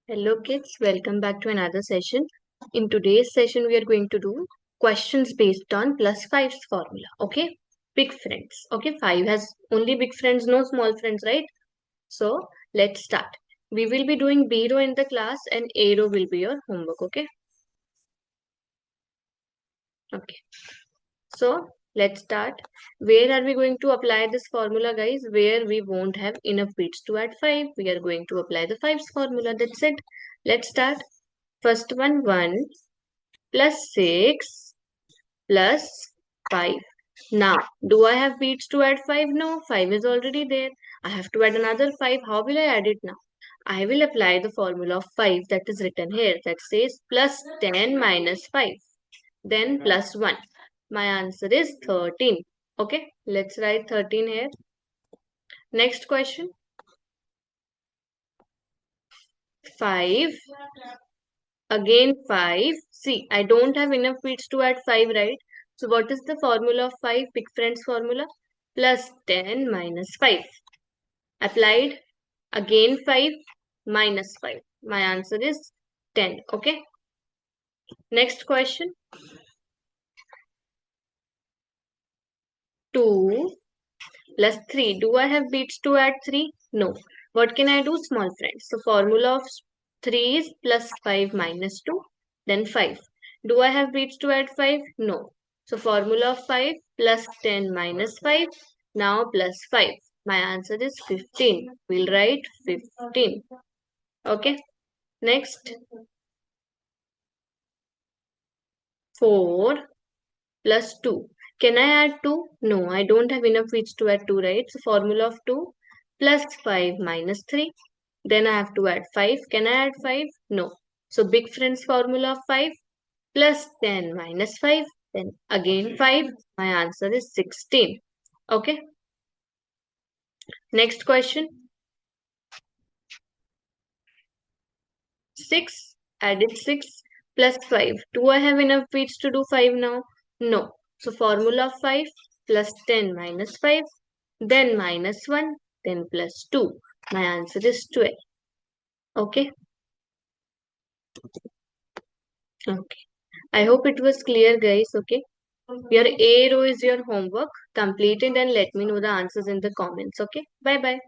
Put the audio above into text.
Hello kids, welcome back to another session. In today's session, we are going to do questions based on plus 5's formula. Okay, big friends. Okay, 5 has only big friends, no small friends, right? So let's start. We will be doing B row in the class and A row will be your homework. Okay, okay. So let's start. Where are we going to apply this formula, guys? Where we won't have enough bits to add 5, we are going to apply the 5's formula. That's it. Let's start. First one, 1 plus 6 plus 5. Now, do I have beads to add 5? No, 5 is already there. I have to add another 5. How will I add it now? I will apply the formula of 5 that is written here that says plus 10 minus 5. Then plus 1. My answer is 13. Okay, let's write 13 here. Next question. 5. Again 5. See, I don't have enough beads to add 5, right? So what is the formula of 5? Big friends formula. Plus 10 minus 5. Applied. Again 5 minus 5. My answer is 10. Okay. Next question. 2 plus 3. Do I have beads to add 3? No. What can I do, small friends? So formula of 3 is plus 5 minus 2. Then 5. Do I have beads to add 5? No. So formula of 5 plus 10 minus 5. Now plus 5. My answer is 15. We'll write 15. Okay. Next. 4 plus 2. Can I add 2? No, I don't have enough beads to add 2, right? So formula of 2 plus 5 minus 3. Then I have to add 5. Can I add 5? No. So big friend's formula of 5 plus 10 minus 5. Then again 5. My answer is 16. Okay. Next question. 6. Added 6 plus 5. Do I have enough beads to do 5 now? No. So formula of 5 plus 10 minus 5. Then minus 1. Then plus 2. My answer is 12. Okay. Okay. I hope it was clear, guys. Okay. Your A row is your homework. Complete it and let me know the answers in the comments. Okay. Bye bye.